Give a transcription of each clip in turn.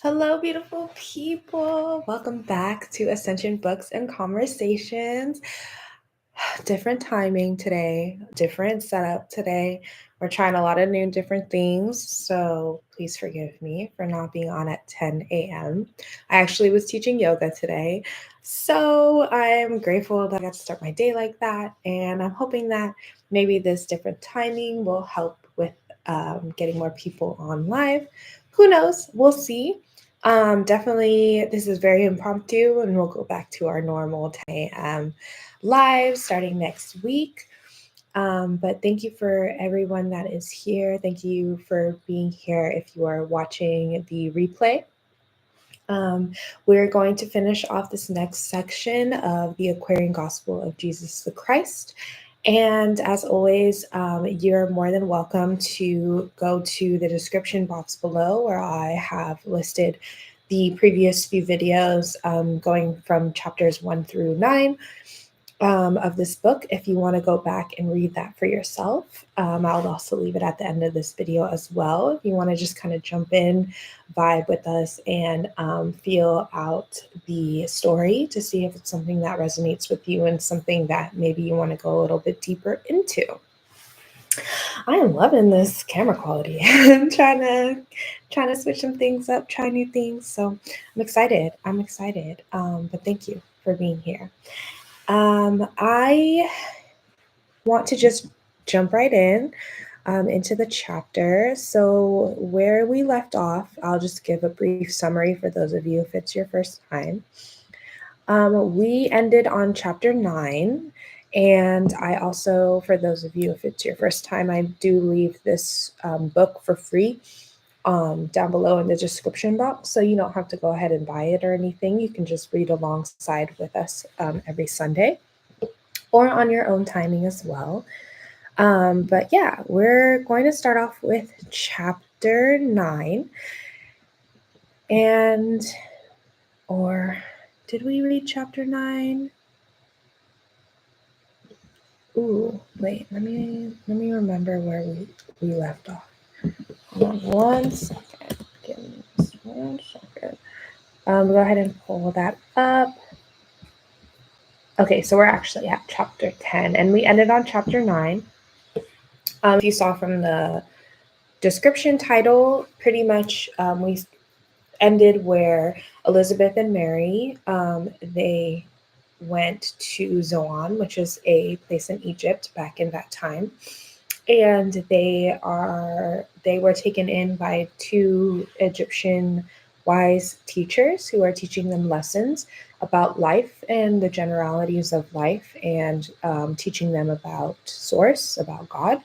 Hello, beautiful people. Welcome back to Ascension Books and Conversations. Different timing today, different setup today. We're trying a lot of new different things, so please forgive me for not being on at 10 a.m. I actually was teaching yoga today, so I'm grateful that I got to start my day like that, and I'm hoping that maybe this different timing will help with getting more people on live. Who knows? We'll see. Definitely, this is very impromptu, and we'll go back to our normal 10 a.m. live starting next week. But thank you for everyone that is here. Thank you for being here if you are watching the replay. We're going to finish off this next section of the Aquarian Gospel of Jesus the Christ. And as always, you're more than welcome to go to the description box below where I have listed the previous few videos going from chapters 1 through 9 of this book. If you want to go back and read that for yourself, I'll also leave it at the end of this video as well. If you want to just kind of jump in, vibe with us, and feel out the story to see if it's something that resonates with you and something that maybe you want to go a little bit deeper into. I am loving this camera quality. I'm trying to switch some things up, try new things. So I'm excited. But thank you for being here. I want to just jump right in into the chapter. So where we left off, I'll just give a brief summary for those of you if it's your first time. We ended on chapter 9. And I also, for those of you, if it's your first time, I do leave this book for free down below in the description box. So you don't have to go ahead and buy it or anything. You can just read alongside with us every Sunday or on your own timing as well. But yeah, we're going to start off with chapter 9. Or did we read chapter 9? Ooh, wait, let me remember where we left off. Hold on 1 second. Give me just 1 second. Go ahead and pull that up. Okay, so we're actually at chapter 10, and we ended on chapter 9. If you saw from the description title, pretty much we ended where Elizabeth and Mary, they went to Zoan, which is a place in Egypt back in that time. And they were taken in by 2 Egyptian wise teachers who are teaching them lessons about life and the generalities of life, and teaching them about Source, about God.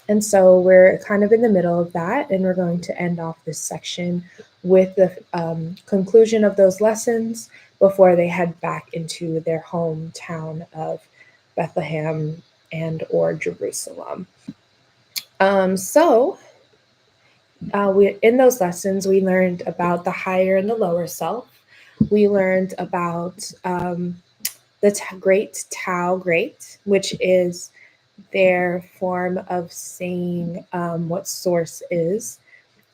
And so we're kind of in the middle of that, and we're going to end off this section with the conclusion of those lessons before they head back into their hometown of Bethlehem and or Jerusalem. In those lessons, we learned about the higher and the lower self. We learned about the great Tao Great, which is their form of saying what Source is.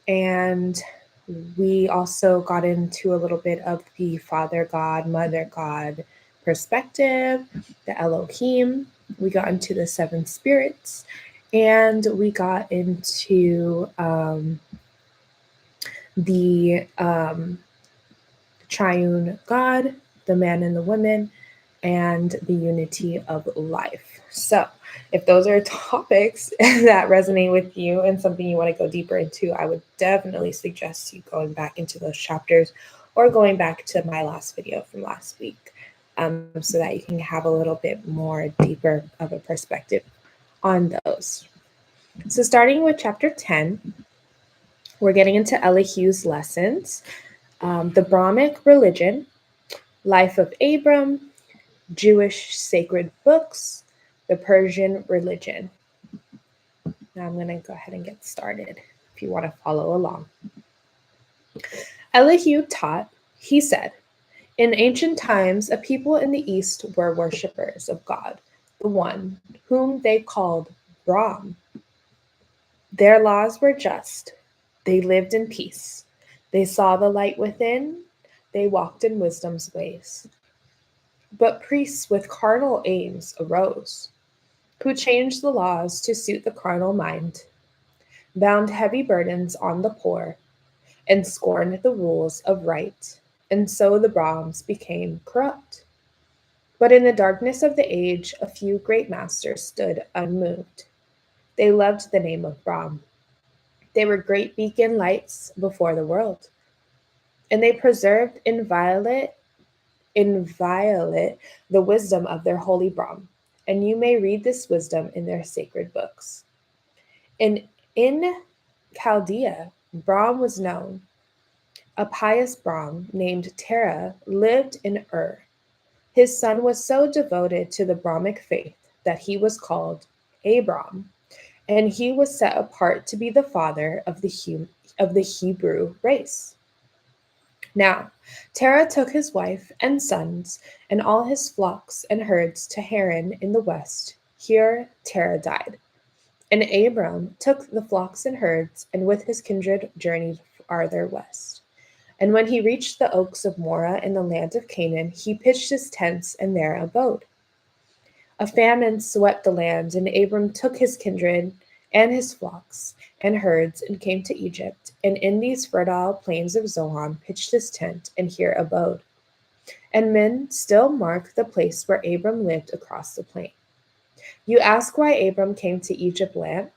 And we also got into a little bit of the Father God, Mother God perspective, the Elohim. We got into the 7 spirits, and we got into the triune God, the man and the women, and the unity of life. So if those are topics that resonate with you and something you want to go deeper into, I would definitely suggest you going back into those chapters or going back to my last video from last week, so that you can have a little bit more deeper of a perspective on those. So starting with chapter 10, we're getting into Elihu's lessons, the Brahmic religion, life of Abram, Jewish sacred books, the Persian religion. Now I'm going to go ahead and get started if you want to follow along. Elihu taught, he said, in ancient times, a people in the East were worshippers of God, the one whom they called Brahm. Their laws were just. They lived in peace. They saw the light within, they walked in wisdom's ways. But priests with carnal aims arose, who changed the laws to suit the carnal mind, bound heavy burdens on the poor, and scorned the rules of right. And so the Brahms became corrupt. But in the darkness of the age, a few great masters stood unmoved. They loved the name of Brahm. They were great beacon lights before the world, and they preserved inviolate the wisdom of their holy Brahm. And you may read this wisdom in their sacred books. And in Chaldea, Brahm was known. A pious Brahm named Tara lived in Ur. His son was so devoted to the Brahmic faith that he was called Abram, and he was set apart to be the father of the Hebrew race. Now, Terah took his wife and sons and all his flocks and herds to Haran in the west. Here Terah died. And Abram took the flocks and herds and with his kindred journeyed farther west. And when he reached the oaks of Morah in the land of Canaan, he pitched his tents and there abode. A famine swept the land, and Abram took his kindred and his flocks and herds and came to Egypt, and in these fertile plains of Zoan pitched his tent and here abode. And men still mark the place where Abram lived across the plain. You ask why Abram came to Egypt land?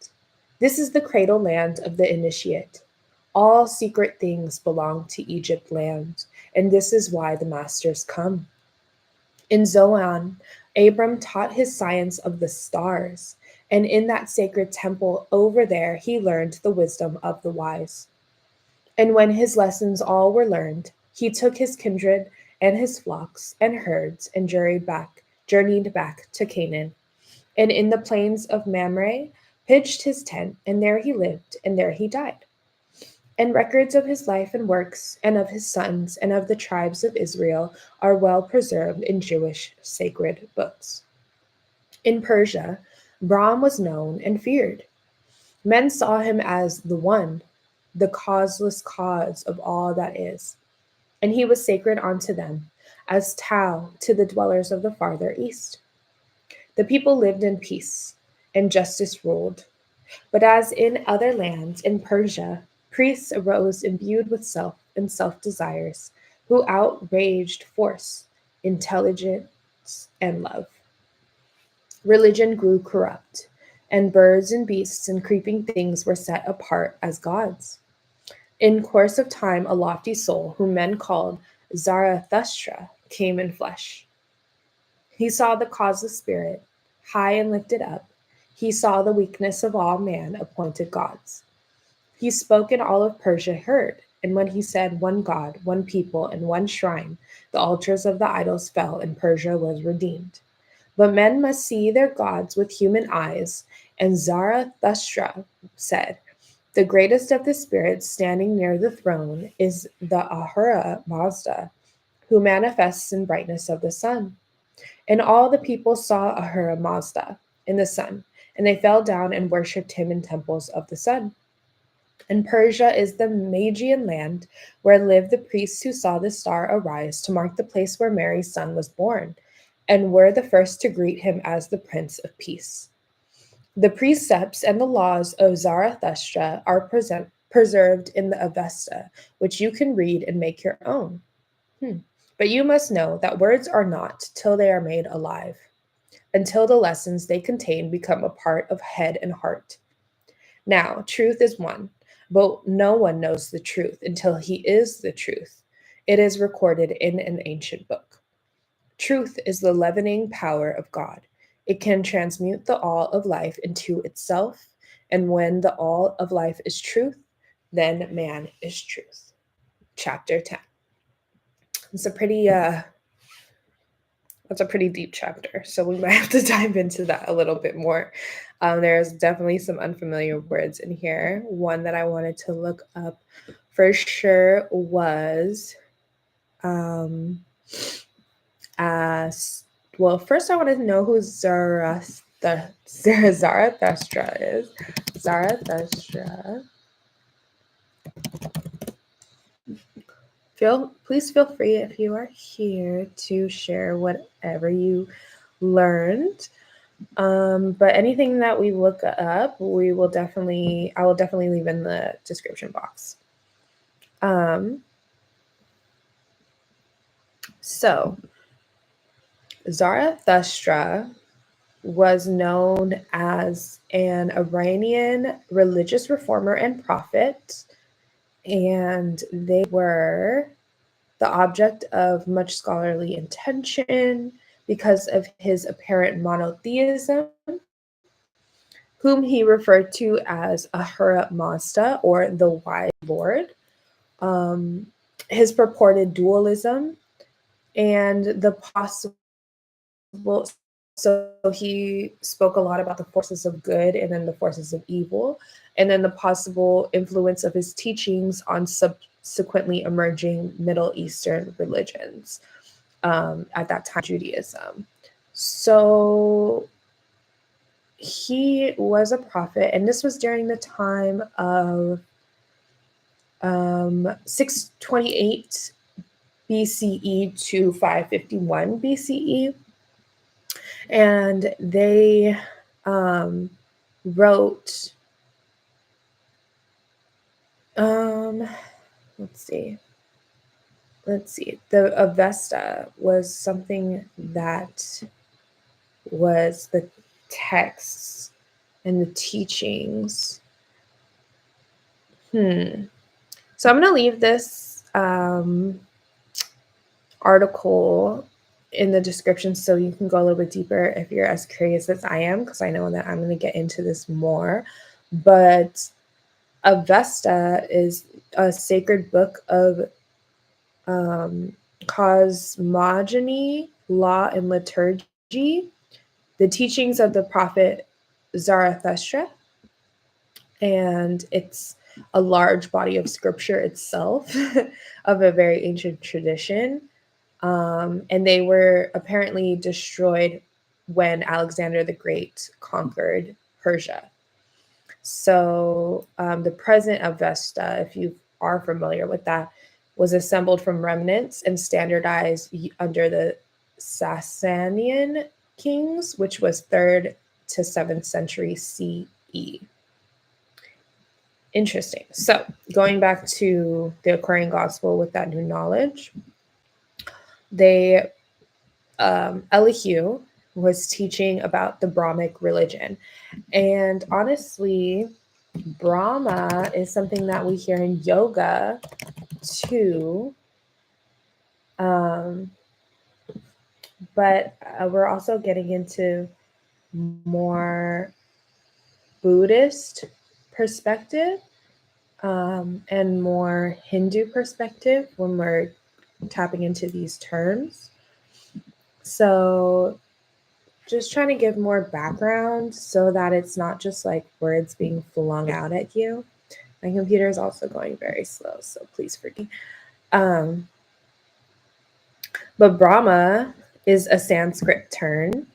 This is the cradle land of the initiate. All secret things belong to Egypt land, and this is why the masters come. In Zoan, Abram taught his science of the stars, and in that sacred temple over there he learned the wisdom of the wise. And when his lessons all were learned, he took his kindred and his flocks and herds and journeyed back to Canaan. And in the plains of Mamre pitched his tent, and there he lived, and there he died. And records of his life and works, and of his sons, and of the tribes of Israel are well preserved in Jewish sacred books. In Persia, Brahm was known and feared. Men saw him as the one, the causeless cause of all that is. And he was sacred unto them, as Tau to the dwellers of the farther east. The people lived in peace, and justice ruled. But as in other lands, in Persia, priests arose imbued with self and self-desires, who outraged force, intelligence, and love. Religion grew corrupt, and birds and beasts and creeping things were set apart as gods. In course of time, a lofty soul, whom men called Zarathustra, came in flesh. He saw the causeless spirit, high and lifted up. He saw the weakness of all man appointed gods. He spoke, and all of Persia heard. And when he said, one God, one people, and one shrine, the altars of the idols fell, and Persia was redeemed. But men must see their gods with human eyes. And Zarathustra said, the greatest of the spirits standing near the throne is the Ahura Mazda, who manifests in brightness of the sun. And all the people saw Ahura Mazda in the sun, and they fell down and worshipped him in temples of the sun. And Persia is the Magian land where live the priests who saw the star arise to mark the place where Mary's son was born, and were the first to greet him as the Prince of Peace. The precepts and the laws of Zarathustra are preserved in the Avesta, which you can read and make your own. But you must know that words are not till they are made alive, until the lessons they contain become a part of head and heart. Now, truth is one, but no one knows the truth until he is the truth. It is recorded in an ancient book. Truth is the leavening power of God. It can transmute the all of life into itself, and when the all of life is truth, then man is truth. Chapter 10. It's a pretty that's a pretty deep chapter, so we might have to dive into that a little bit more. There's definitely some unfamiliar words in here. One that I wanted to look up for sure was, well, first I wanted to know who Zarathustra is. Zarathustra. Please feel free, if you are here, to share whatever you learned. But anything that we look up, I will definitely leave in the description box. So Zarathustra was known as an Iranian religious reformer and prophet, and they were the object of much scholarly attention because of his apparent monotheism, whom he referred to as Ahura Mazda, or the Wise Lord, his purported dualism, and the possible. So he spoke a lot about the forces of good and then the forces of evil, and then the possible influence of his teachings on subsequently emerging Middle Eastern religions, at that time, Judaism. So he was a prophet, and this was during the time of 628 BCE to 551 BCE. And they wrote, let's see, the Avesta was something that was the texts and the teachings. So I'm going to leave this article in the description so you can go a little bit deeper if you're as curious as I am, because I know that I'm going to get into this more. But Avesta is a sacred book of cosmogony, law, and liturgy, the teachings of the prophet Zarathustra, and it's a large body of scripture itself of a very ancient tradition. And they were apparently destroyed when Alexander the Great conquered Persia. So the present Avesta, if you are familiar with that, was assembled from remnants and standardized under the Sasanian kings, which was 3rd to 7th century CE. Interesting. So going back to the Aquarian gospel with that new knowledge, Elihu was teaching about the Brahmic religion. And honestly, Brahma is something that we hear in yoga too. But we're also getting into more Buddhist perspective and more Hindu perspective when we're tapping into these terms. So just trying to give more background so that it's not just like words being flung out at you. My computer is also going very slow, so please forgive me. But Brahma is a Sanskrit term,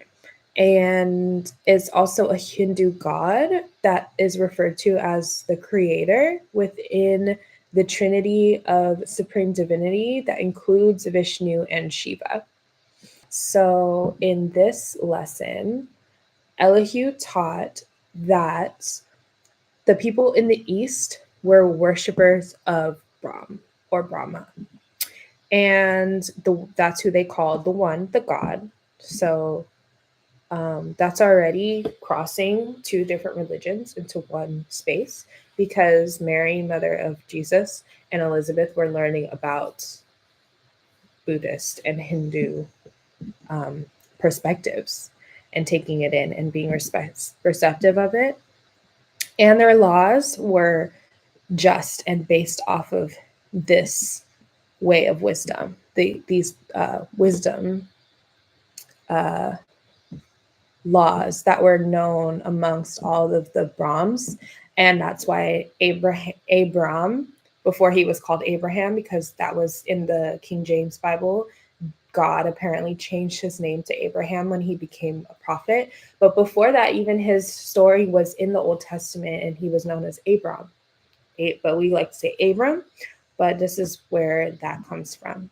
and it's also a Hindu god that is referred to as the creator within the trinity of supreme divinity that includes Vishnu and Shiva. So in this lesson, Elihu taught that the people in the East were worshippers of Brahm or Brahma. And that's who they called the God. So that's already crossing two different religions into one space, because Mary, mother of Jesus, and Elizabeth were learning about Buddhist and Hindu perspectives and taking it in and being receptive of it. And their laws were just and based off of this way of wisdom. These wisdom laws that were known amongst all of the Brahms. And that's why Abram, before he was called Abraham, because that was in the King James Bible, God apparently changed his name to Abraham when he became a prophet. But before that, even his story was in the Old Testament, and he was known as Abram. But we like to say Abram. but this is where that comes from.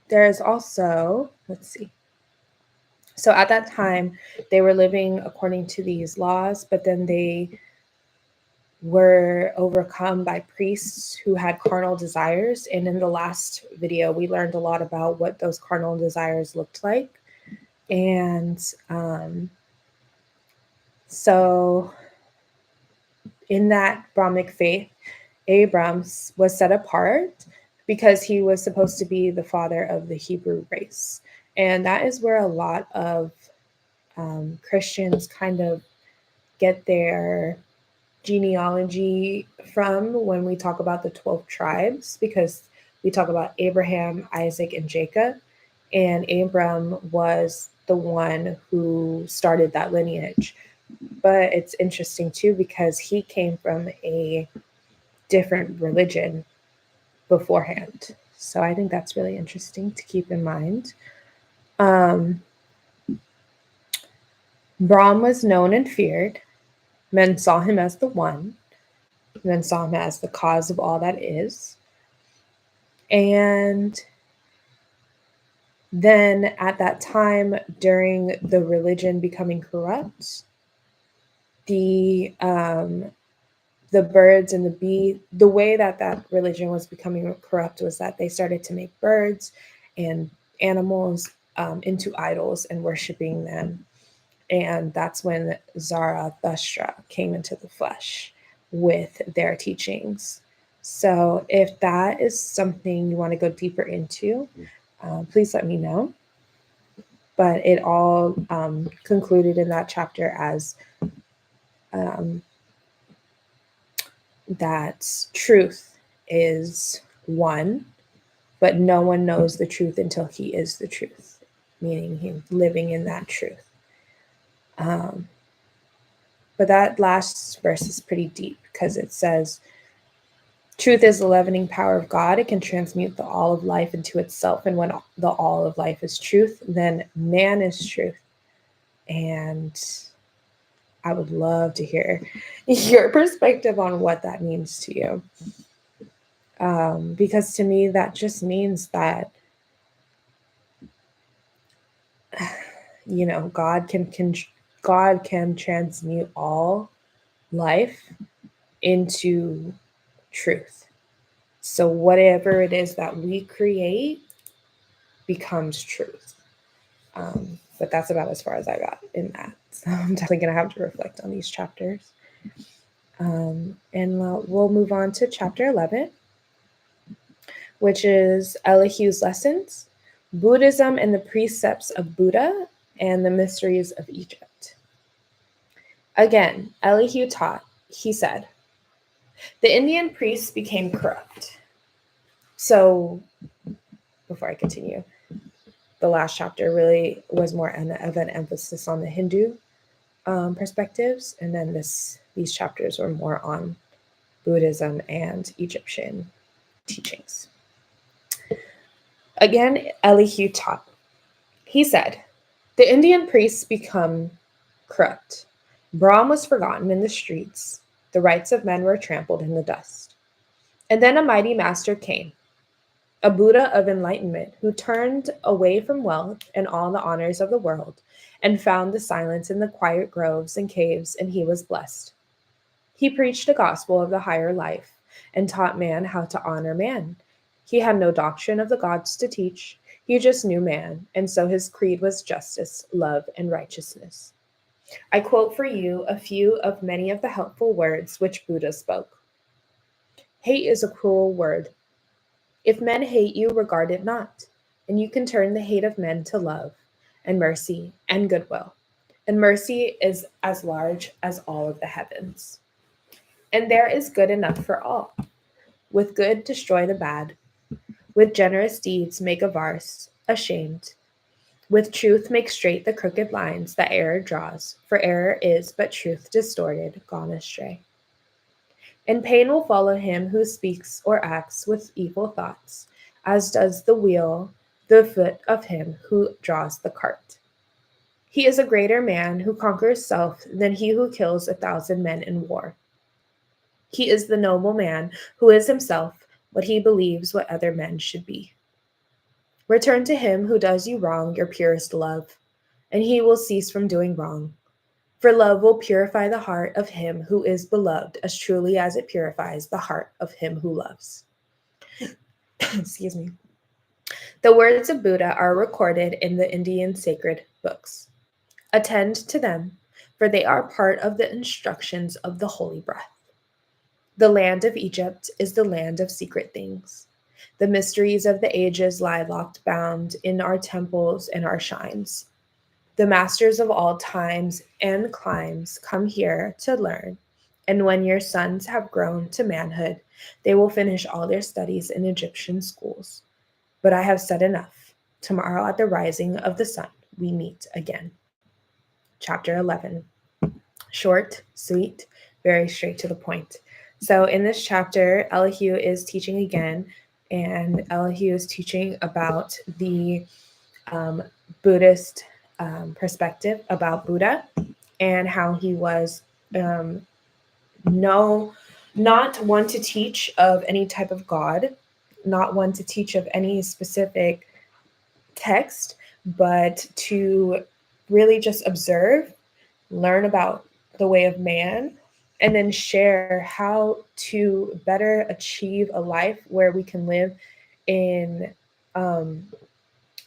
There's also, let's see. So at that time, they were living according to these laws, but then they were overcome by priests who had carnal desires. And in the last video, we learned a lot about what those carnal desires looked like. And so in that Brahmic faith, Abram was set apart because he was supposed to be the father of the Hebrew race. And that is where a lot of Christians kind of get their genealogy from when we talk about the 12 tribes, because we talk about Abraham, Isaac, and Jacob. And Abram was the one who started that lineage. But it's interesting too, because he came from a different religion beforehand. So I think that's really interesting to keep in mind. Brahm was known and feared. Men saw him as the one. Men saw him as the cause of all that is. And then at that time, during the religion becoming corrupt, the birds and the bee, the way that religion was becoming corrupt was that they started to make birds and animals into idols and worshiping them. And that's when Zarathustra came into the flesh with their teachings. So if that is something you want to go deeper into, please let me know. But it all concluded in that chapter as that truth is one, but no one knows the truth until he is the truth, meaning him living in that truth. But that last verse is pretty deep because it says, truth is the leavening power of God. It can transmute the all of life into itself. And when the all of life is truth, then man is truth. And I would love to hear your perspective on what that means to you. Because to me, that just means that, God can transmute all life into truth. So whatever it is that we create becomes truth. But that's about as far as I got in that. So I'm definitely going to have to reflect on these chapters. And we'll move on to chapter 11, which is Elihu's lessons, Buddhism and the precepts of Buddha, and the mysteries of Egypt. Again, Elihu taught, he said, the Indian priests became corrupt. So before I continue, the last chapter really was more of an emphasis on the Hindu perspectives. And then these chapters were more on Buddhism and Egyptian teachings. Again, Elihu taught. He said, the Indian priests become corrupt. Brahm was forgotten in the streets. The rights of men were trampled in the dust. And then a mighty master came, a Buddha of enlightenment, who turned away from wealth and all the honors of the world and found the silence in the quiet groves and caves, and he was blessed. He preached a gospel of the higher life and taught man how to honor man. He had no doctrine of the gods to teach. He just knew man, and so his creed was justice, love, and righteousness. I quote for you a few of many of the helpful words which Buddha spoke. Hate is a cruel word. If men hate you, regard it not, and you can turn the hate of men to love and mercy and goodwill. And mercy is as large as all of the heavens. And there is good enough for all. With good, destroy the bad. With generous deeds, make a farce ashamed. With truth, make straight the crooked lines that error draws, for error is but truth distorted, gone astray. And pain will follow him who speaks or acts with evil thoughts, as does the wheel the foot of him who draws the cart. He is a greater man who conquers self than he who kills 1,000 men in war. He is the noble man who is himself what he believes what other men should be. Return to him who does you wrong your purest love, and he will cease from doing wrong. For love will purify the heart of him who is beloved as truly as it purifies the heart of him who loves. Excuse me. The words of Buddha are recorded in the Indian sacred books. Attend to them, for they are part of the instructions of the holy breath. The land of Egypt is the land of secret things. The mysteries of the ages lie locked bound in our temples and our shrines. The masters of all times and climes come here to learn, and when your sons have grown to manhood, they will finish all their studies in Egyptian schools. But I have said enough. Tomorrow at the rising of the sun, we meet again. Chapter 11. Short, sweet, very straight to the point. So in this chapter, Elihu is teaching again, and Elihu is teaching about the Buddhist perspective about Buddha and how he was not one to teach of any type of God, not one to teach of any specific text, but to really just observe, learn about the way of man, and then share how to better achieve a life where we can live in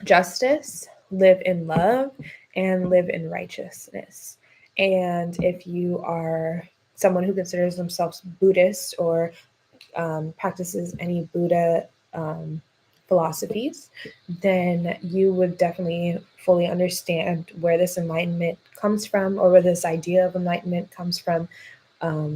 justice, live in love, and live in righteousness. And if you are someone who considers themselves Buddhist or practices any Buddha philosophies, then you would definitely fully understand where this enlightenment comes from, or where this idea of enlightenment comes from,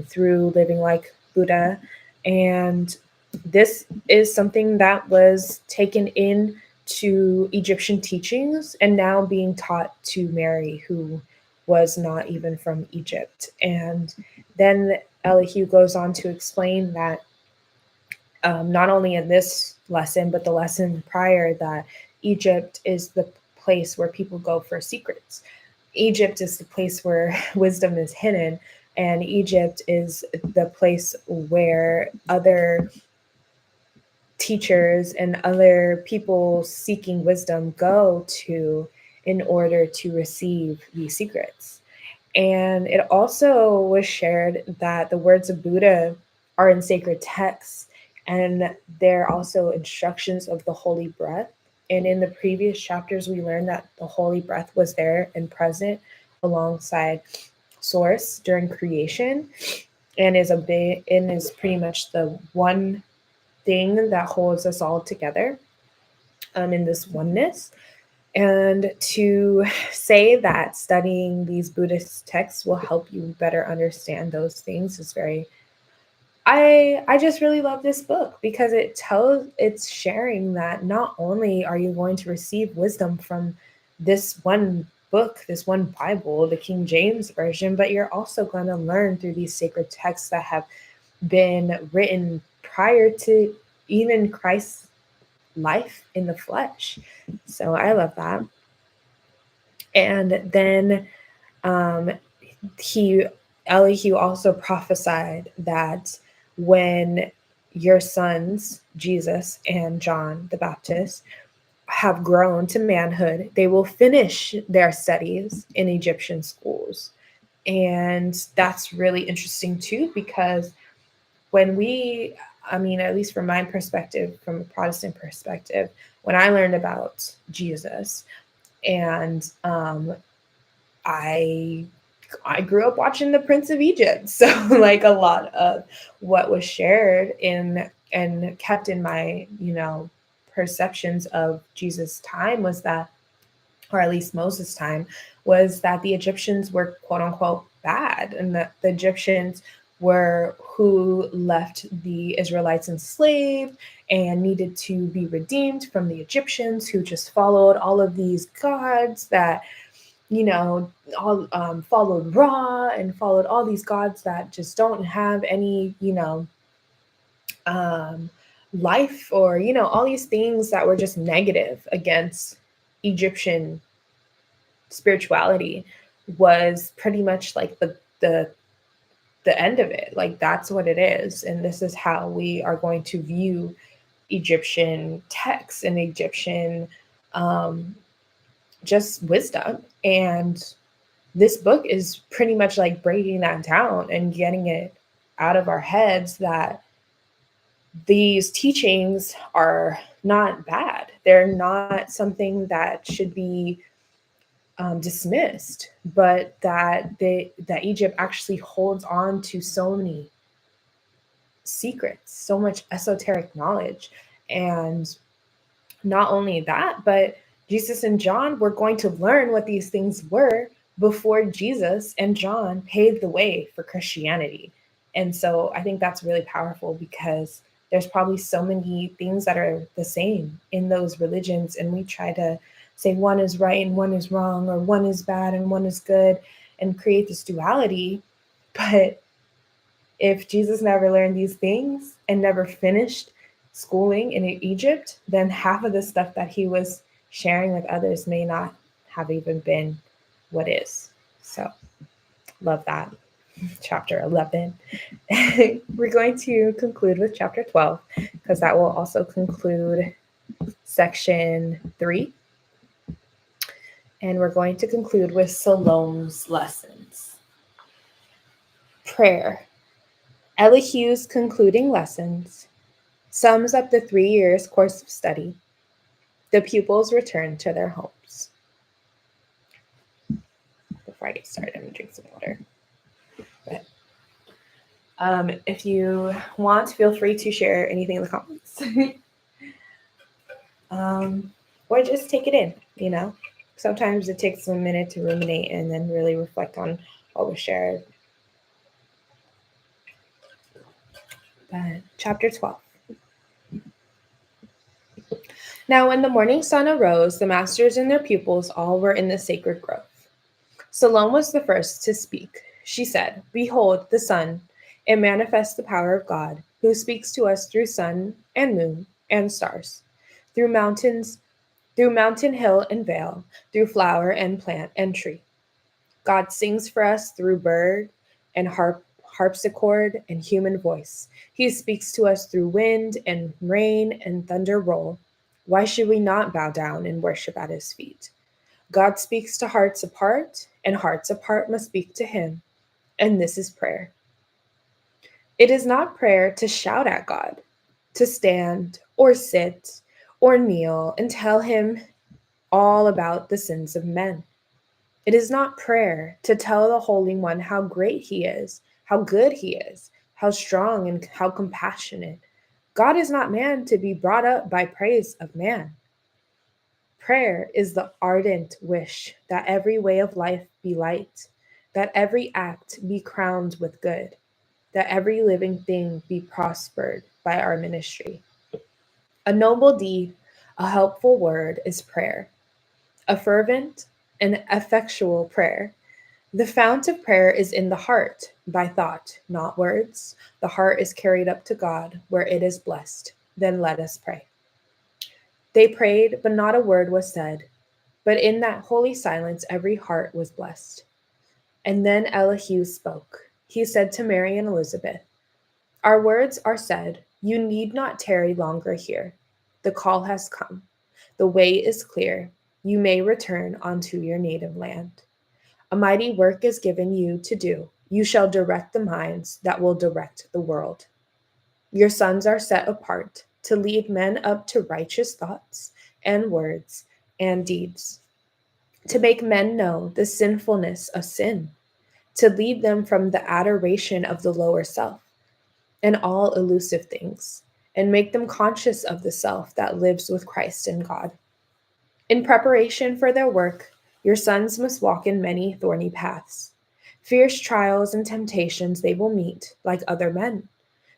through living like Buddha. And this is something that was taken in to Egyptian teachings and now being taught to Mary, who was not even from Egypt. And then Elihu goes on to explain that not only in this lesson, but the lesson prior, that Egypt is the place where people go for secrets. Egypt is the place where wisdom is hidden, and Egypt is the place where other teachers and other people seeking wisdom go to in order to receive these secrets. And it also was shared that the words of Buddha are in sacred texts, and they're also instructions of the holy breath. And in the previous chapters, we learned that the holy breath was there and present alongside Source during creation, and is pretty much the one thing that holds us all together in this oneness. And to say that studying these Buddhist texts will help you better understand those things is very, I just really love this book, because it's sharing that not only are you going to receive wisdom from this one book, this one Bible, the King James Version, but you're also going to learn through these sacred texts that have been written prior to even Christ's life in the flesh. So I love that. And then Elihu also prophesied that when your sons, Jesus and John the Baptist, have grown to manhood, they will finish their studies in Egyptian schools. And that's really interesting too, because when at least from my perspective, from a Protestant perspective, when I learned about Jesus, and I grew up watching The Prince of Egypt. So like a lot of what was shared in and kept in my, perceptions of Jesus' time was that, or at least Moses' time, was that the Egyptians were quote unquote bad, and that the Egyptians were who left the Israelites enslaved and needed to be redeemed from the Egyptians, who just followed all of these gods that, all followed Ra and followed all these gods that just don't have any, life, or, all these things that were just negative against Egyptian spirituality, was pretty much like the the end of it. Like, that's what it is. And this is how we are going to view Egyptian texts and Egyptian um, just wisdom. And this book is pretty much like breaking that down and getting it out of our heads that these teachings are not bad. They're not something that should be dismissed, but that Egypt actually holds on to so many secrets, so much esoteric knowledge. And not only that, but Jesus and John were going to learn what these things were before Jesus and John paved the way for Christianity. And so I think that's really powerful, because there's probably so many things that are the same in those religions, and we try to say one is right and one is wrong, or one is bad and one is good, and create this duality. But if Jesus never learned these things and never finished schooling in Egypt, then half of the stuff that he was sharing with others may not have even been what is. So, love that. Chapter 11. We're going to conclude with chapter 12, because that will also conclude section 3. And we're going to conclude with Salome's lessons. Prayer. Elihu's concluding lessons sums up the 3 years course of study. The pupils return to their homes. Before I get started, I'm going to drink some water. If you want, feel free to share anything in the comments. Or just take it in, Sometimes it takes a minute to ruminate and then really reflect on what was shared. But chapter 12. Now when the morning sun arose, the masters and their pupils all were in the sacred grove. Salome was the first to speak. She said, "Behold, the sun, it manifests the power of God, who speaks to us through sun and moon and stars, through mountain, hill, and vale, through flower and plant and tree. God sings for us through bird and harpsichord and human voice. He speaks to us through wind and rain and thunder roll. Why should we not bow down and worship at his feet? God speaks to hearts apart, and hearts apart must speak to him. And this is prayer. It is not prayer to shout at God, to stand or sit or kneel and tell him all about the sins of men. It is not prayer to tell the Holy One how great he is, how good he is, how strong and how compassionate. God is not man to be brought up by praise of man. Prayer is the ardent wish that every way of life be light, that every act be crowned with good, that every living thing be prospered by our ministry. A noble deed, a helpful word is prayer, a fervent and effectual prayer. The fount of prayer is in the heart, by thought, not words. The heart is carried up to God, where it is blessed. Then let us pray. They prayed, but not a word was said. But in that holy silence, every heart was blessed. And then Elihu spoke. He said to Mary and Elizabeth, "Our words are said. You need not tarry longer here. The call has come. The way is clear. You may return unto your native land. A mighty work is given you to do. You shall direct the minds that will direct the world. Your sons are set apart to lead men up to righteous thoughts and words and deeds, to make men know the sinfulness of sin, to lead them from the adoration of the lower self and all elusive things, and make them conscious of the self that lives with Christ and God. In preparation for their work, your sons must walk in many thorny paths. Fierce trials and temptations they will meet like other men.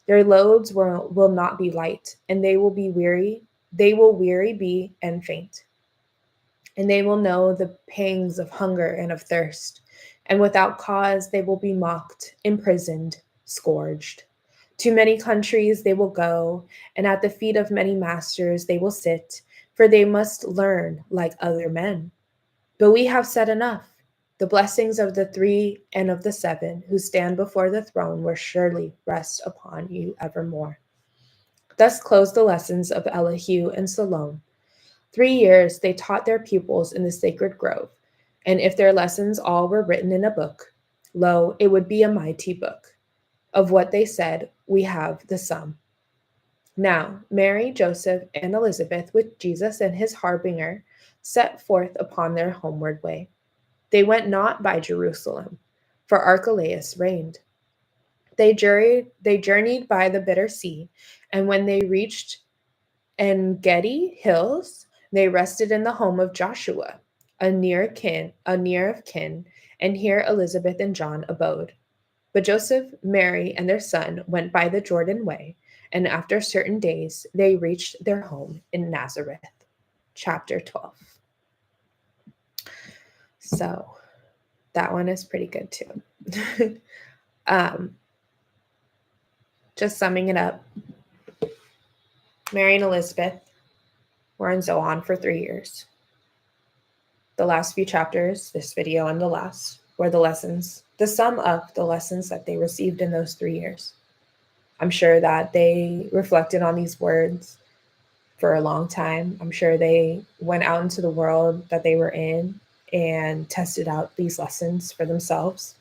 Their loads will not be light, and they will be weary. They will weary be and faint. And they will know the pangs of hunger and of thirst. And without cause they will be mocked, imprisoned, scourged. To many countries they will go, and at the feet of many masters they will sit, for they must learn like other men. But we have said enough. The blessings of the 3 and of the 7 who stand before the throne will surely rest upon you evermore. Thus closed the lessons of Elihu and Salome. 3 years they taught their pupils in the sacred grove, and if their lessons all were written in a book, lo, it would be a mighty book. Of what they said, we have the sum. Now, Mary, Joseph, and Elizabeth, with Jesus and his harbinger, set forth upon their homeward way. They went not by Jerusalem, for Archelaus reigned. They journeyed by the bitter sea, and when they reached En-gedi hills, they rested in the home of Joshua, a near of kin, and here Elizabeth and John abode. But Joseph, Mary, and their son went by the Jordan way, and after certain days they reached their home in Nazareth. Chapter 12. So that one is pretty good too. Just summing it up, Mary and Elizabeth were in Zoan for 3 years. The last few chapters, this video and the last, were the lessons, the sum of the lessons that they received in those 3 years. I'm sure that they reflected on these words for a long time. I'm sure they went out into the world that they were in and tested out these lessons for themselves.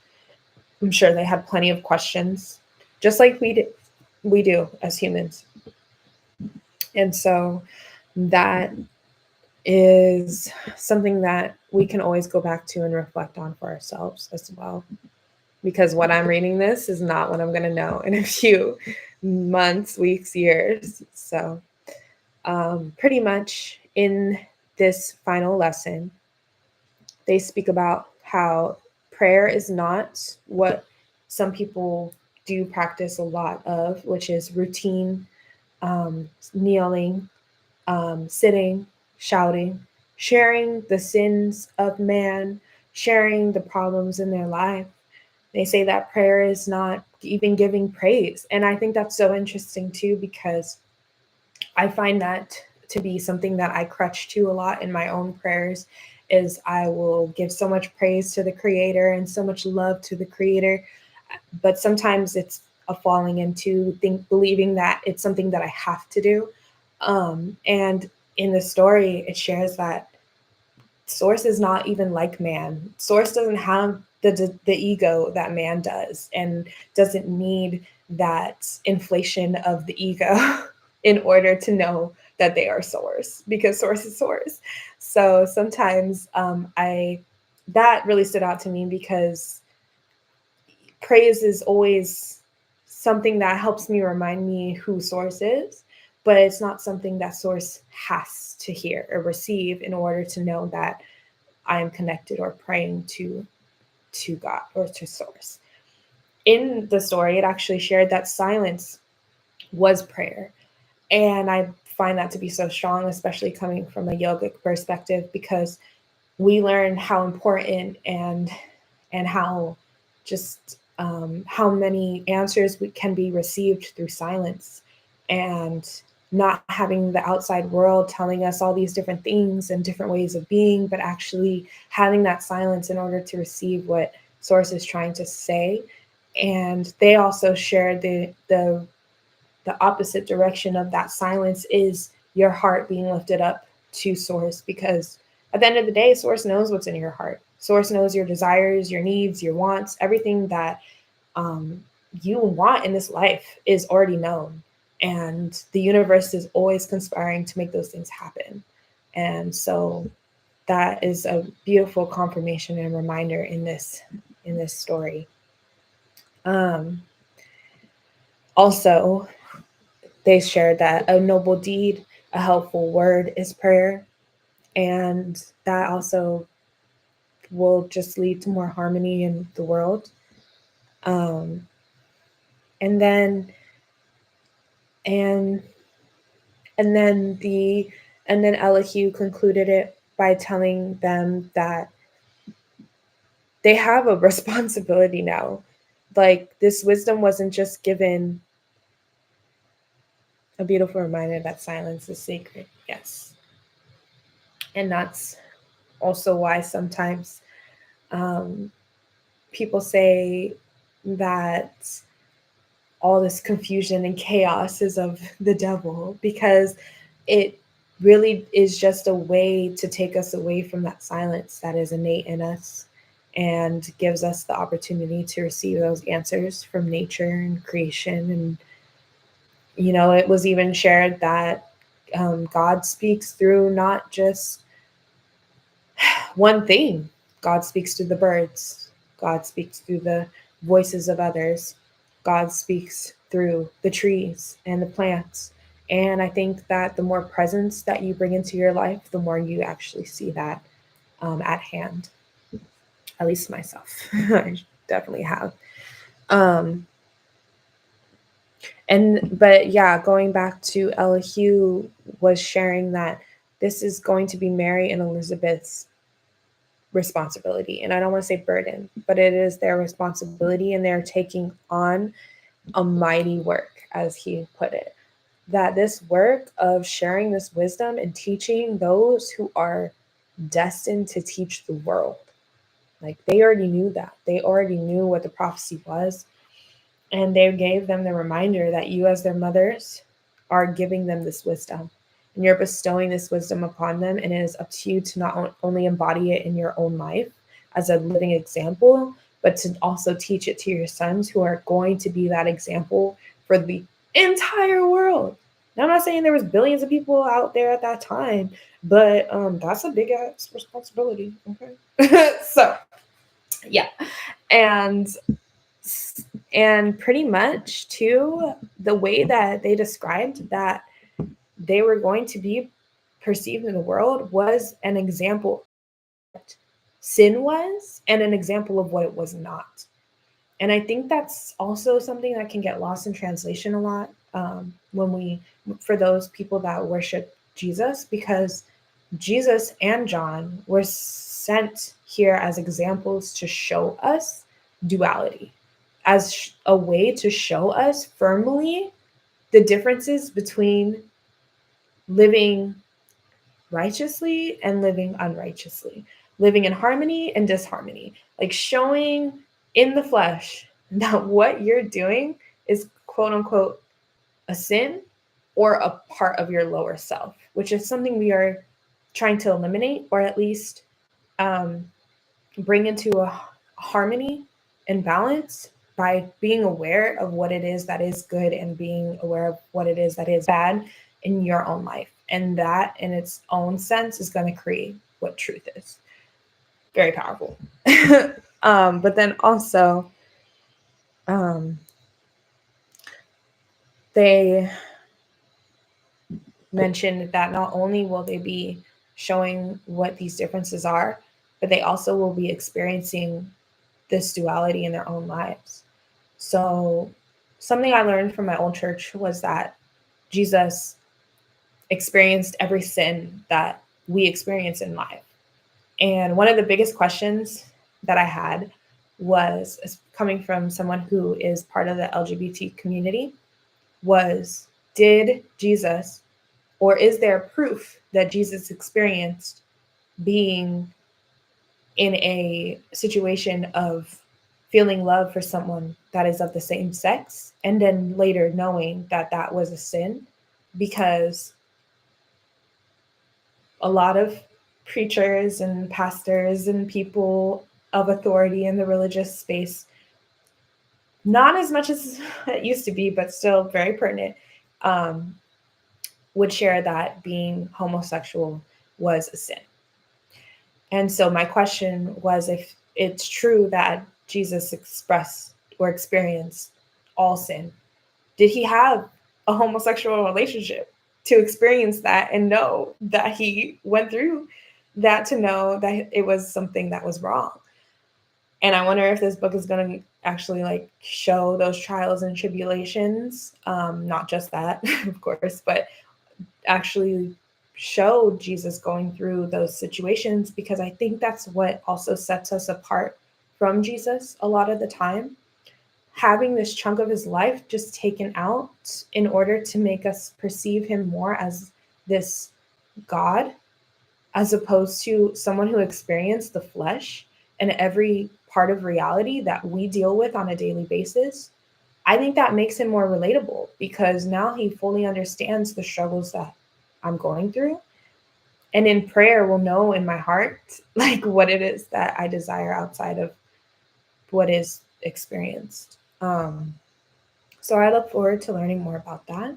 I'm sure they had plenty of questions, just like we do as humans. And so that is something that we can always go back to and reflect on for ourselves as well. Because what I'm reading this is not what I'm going to know in a few months, weeks, years. So pretty much in this final lesson, they speak about how prayer is not what some people do practice a lot of, which is routine, kneeling, sitting, shouting, sharing the sins of man, sharing the problems in their life. They say that prayer is not even giving praise. And I think that's so interesting too, because I find that to be something that I crutch to a lot in my own prayers. Is I will give so much praise to the Creator and so much love to the Creator, but sometimes it's a falling into believing that it's something that I have to do. And in the story, it shares that Source is not even like man. Source doesn't have the ego that man does, and doesn't need that inflation of the ego in order to know that they are Source, because Source is Source. So sometimes that really stood out to me, because praise is always something that helps me remind me who Source is, but it's not something that Source has to hear or receive in order to know that I am connected or praying to God or to Source. In the story, it actually shared that silence was prayer. And I find that to be so strong, especially coming from a yogic perspective, because we learn how important and how just how many answers can be received through silence, and not having the outside world telling us all these different things and different ways of being, but actually having that silence in order to receive what Source is trying to say. And they also shared the opposite direction of that silence is your heart being lifted up to Source, because at the end of the day, Source knows what's in your heart. Source knows your desires, your needs, your wants, everything that you want in this life is already known. And the universe is always conspiring to make those things happen. And so that is a beautiful confirmation and reminder in this story. Also, they shared that a noble deed, a helpful word is prayer. And that also will just lead to more harmony in the world. And then Elihu concluded it by telling them that they have a responsibility now. Like, this wisdom wasn't just given. A beautiful reminder that silence is sacred. Yes. And that's also why sometimes People say that all this confusion and chaos is of the devil because it really is just a way to take us away from that silence that is innate in us and gives us the opportunity to receive those answers from nature and creation. And it was even shared that God speaks through not just one thing. God speaks through the birds. God speaks through the voices of others. God speaks through the trees and the plants. And I think that the more presence that you bring into your life, the more you actually see that at hand. At least myself, I definitely have. But yeah, going back to Elihu was sharing that this is going to be Mary and Elizabeth's responsibility. And I don't want to say burden, but it is their responsibility, and they're taking on a mighty work, as he put it. That this work of sharing this wisdom and teaching those who are destined to teach the world. Like they already knew that. They already knew what the prophecy was. And they gave them the reminder that you, as their mothers, are giving them this wisdom. And you're bestowing this wisdom upon them. And it is up to you to not only embody it in your own life as a living example, but to also teach it to your sons who are going to be that example for the entire world. Now, I'm not saying there was billions of people out there at that time, but that's a big ass responsibility. Okay. So, yeah. And pretty much too, the way that they described that they were going to be perceived in the world was an example of what sin was and an example of what it was not. And I think that's also something that can get lost in translation a lot for those people that worship Jesus, because Jesus and John were sent here as examples to show us duality, as a way to show us firmly the differences between living righteously and living unrighteously, living in harmony and disharmony, like showing in the flesh that what you're doing is quote unquote a sin or a part of your lower self, which is something we are trying to eliminate, or at least bring into a harmony and balance by being aware of what it is that is good and being aware of what it is that is bad in your own life. And that in its own sense is going to create what truth is. Very powerful. But then also, they mentioned that not only will they be showing what these differences are, but they also will be experiencing this duality in their own lives. So something I learned from my old church was that Jesus experienced every sin that we experience in life. And one of the biggest questions that I had was coming from someone who is part of the LGBT community was, did Jesus, or is there proof that Jesus experienced being in a situation of feeling love for someone that is of the same sex, and then later knowing that that was a sin? Because a lot of preachers and pastors and people of authority in the religious space, not as much as it used to be, but still very pertinent, would share that being homosexual was a sin. And so my question was, if it's true that Jesus expressed or experienced all sin, did he have a homosexual relationship to experience that and know that he went through that, to know that it was something that was wrong? And I wonder if this book is going to actually like show those trials and tribulations, not just that, of course, but actually show Jesus going through those situations, because I think that's what also sets us apart from Jesus a lot of the time. Having this chunk of his life just taken out in order to make us perceive him more as this God, as opposed to someone who experienced the flesh and every part of reality that we deal with on a daily basis, I think that makes him more relatable because now he fully understands the struggles that I'm going through. And in prayer, will know in my heart, like what it is that I desire outside of what is experienced. So I look forward to learning more about that.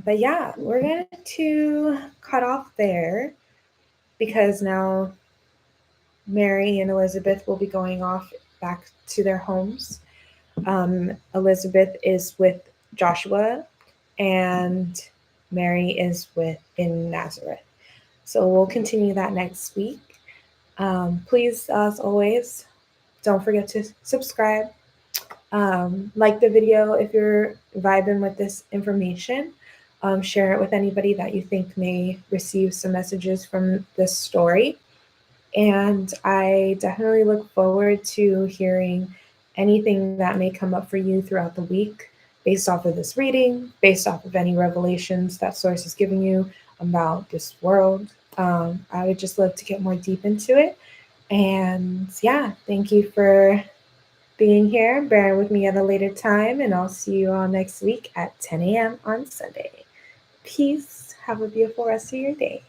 But yeah, we're going to cut off there because now Mary and Elizabeth will be going off back to their homes. Elizabeth is with Joshua, and Mary is with in Nazareth. So we'll continue that next week. Please, as always, don't forget to subscribe. Like the video if you're vibing with this information. Share it with anybody that you think may receive some messages from this story. And I definitely look forward to hearing anything that may come up for you throughout the week based off of this reading, based off of any revelations that Source is giving you about this world. I would just love to get more deep into it. And yeah, thank you for being here, bearing with me at a later time, and I'll see you all next week at 10 a.m. on Sunday. Peace. Have a beautiful rest of your day.